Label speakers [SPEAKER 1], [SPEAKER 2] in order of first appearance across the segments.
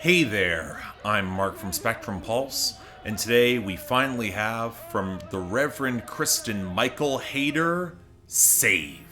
[SPEAKER 1] Hey there, I'm Mark from Spectrum Pulse, and today we finally have from the Reverend Kristin Michael Hayter Saved.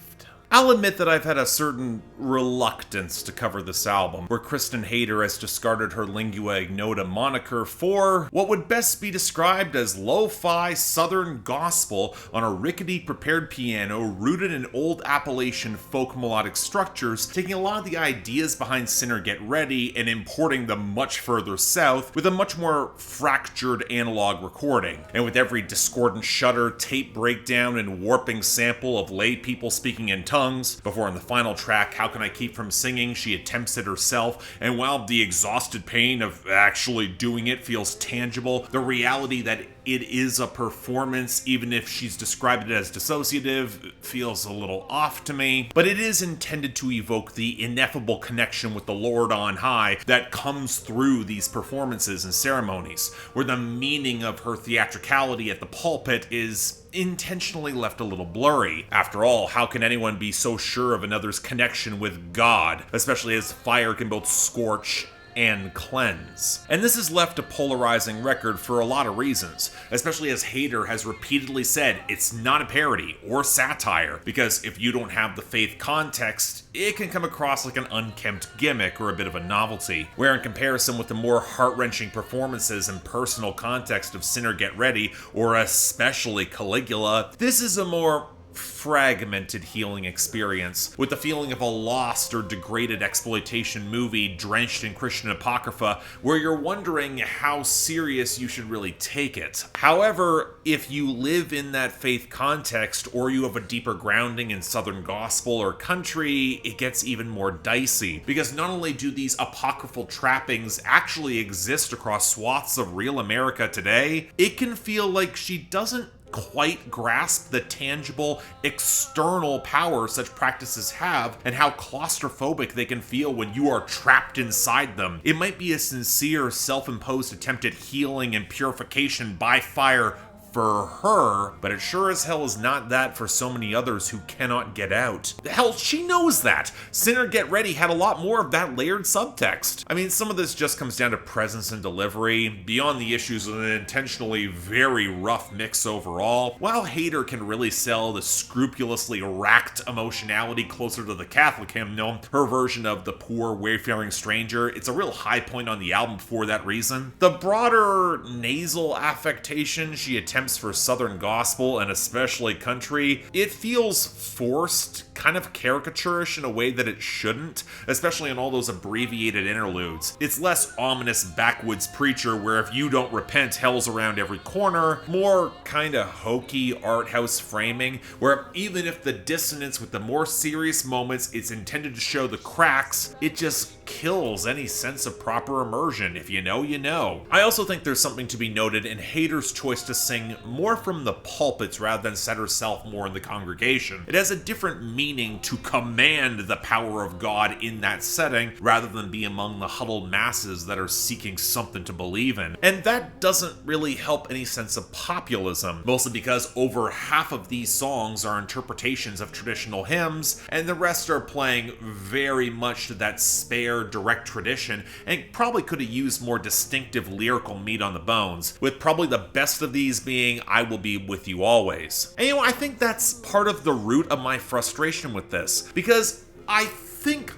[SPEAKER 1] I'll admit that I've had a certain reluctance to cover this album, where Kristin Hayter has discarded her Lingua Ignota moniker for what would best be described as lo-fi southern gospel on a rickety prepared piano rooted in old Appalachian folk melodic structures, taking a lot of the ideas behind Sinner Get Ready and importing them much further south with a much more fractured analog recording. And with every discordant shudder, tape breakdown, and warping sample of lay people speaking in tongues, before in the final track, How Can I Keep From Singing, she attempts it herself, and while the exhausted pain of actually doing it feels tangible, the reality that it is a performance, even if she's described it as dissociative, feels a little off to me. But it is intended to evoke the ineffable connection with the Lord on high that comes through these performances and ceremonies, where the meaning of her theatricality at the pulpit is intentionally left a little blurry. After all, how can anyone be so sure of another's connection with God, especially as fire can both scorch and cleanse? And this has left a polarizing record for a lot of reasons, especially as Hayter has repeatedly said it's not a parody or satire, because if you don't have the faith context, it can come across like an unkempt gimmick or a bit of a novelty, where in comparison with the more heart-wrenching performances and personal context of Sinner Get Ready, or especially Caligula, this is a more fragmented healing experience, with the feeling of a lost or degraded exploitation movie drenched in Christian apocrypha, where you're wondering how serious you should really take it. However, if you live in that faith context, or you have a deeper grounding in Southern gospel or country, it gets even more dicey, because not only do these apocryphal trappings actually exist across swaths of real America today, it can feel like she doesn't quite grasp the tangible external power such practices have, and how claustrophobic they can feel when you are trapped inside them. It might be a sincere, self-imposed attempt at healing and purification by fire for her, but it sure as hell is not that for so many others who cannot get out. Hell, she knows that. Sinner Get Ready had a lot more of that layered subtext. I mean, some of this just comes down to presence and delivery, beyond the issues of an intentionally very rough mix overall. While Hayter can really sell the scrupulously racked emotionality closer to the Catholic hymnal, her version of the Poor Wayfaring Stranger, it's a real high point on the album for that reason. The broader nasal affectation she attempts for Southern gospel and especially country, it feels forced, kind of caricaturish in a way that it shouldn't, especially in all those abbreviated interludes. It's less ominous backwoods preacher where if you don't repent, hell's around every corner, more kind of hokey art house framing, where even if the dissonance with the more serious moments it's intended to show the cracks, it just kills any sense of proper immersion. If you know, you know. I also think there's something to be noted in Hayter's choice to sing more from the pulpits rather than set herself more in the congregation. It has a different meaning to command the power of God in that setting, rather than be among the huddled masses that are seeking something to believe in. And that doesn't really help any sense of populism, mostly because over half of these songs are interpretations of traditional hymns, and the rest are playing very much to that spare, direct tradition, and probably could have used more distinctive lyrical meat on the bones, with probably the best of these being I Will Be With You Always. And I think that's part of the root of my frustration with this, because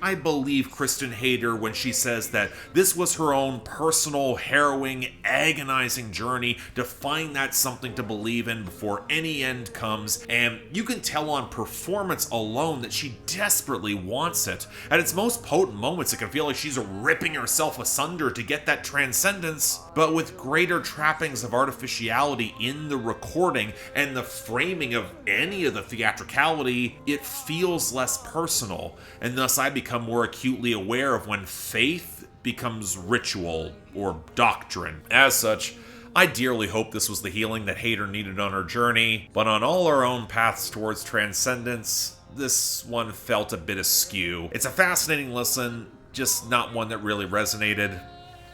[SPEAKER 1] I believe Kristin Hayter when she says that this was her own personal, harrowing, agonizing journey to find that something to believe in before any end comes, and you can tell on performance alone that she desperately wants it. At its most potent moments, it can feel like she's ripping herself asunder to get that transcendence, but with greater trappings of artificiality in the recording and the framing of any of the theatricality, it feels less personal, and thus I become more acutely aware of when faith becomes ritual or doctrine. As such, I dearly hope this was the healing that Hayter needed on her journey, but on all our own paths towards transcendence, this one felt a bit askew. It's a fascinating listen, just not one that really resonated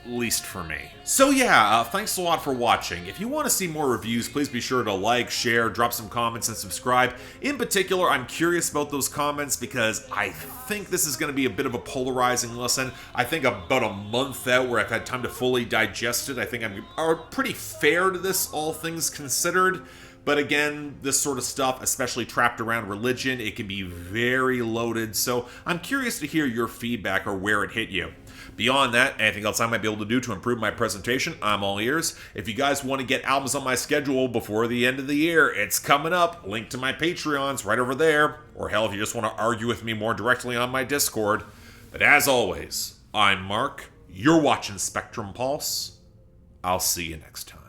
[SPEAKER 1] least for me. So yeah, thanks a lot for watching. If you want to see more reviews, please be sure to like, share, drop some comments, and subscribe. In particular, I'm curious about those comments because I think this is going to be a bit of a polarizing lesson. I think about a month out where I've had time to fully digest it. I think I'm pretty fair to this, all things considered. But again, this sort of stuff, especially trapped around religion, it can be very loaded. So I'm curious to hear your feedback or where it hit you. Beyond that, anything else I might be able to do to improve my presentation, I'm all ears. If you guys want to get albums on my schedule before the end of the year, it's coming up. Link to my Patreon's right over there. Or hell, if you just want to argue with me more directly on my Discord. But as always, I'm Mark. You're watching Spectrum Pulse. I'll see you next time.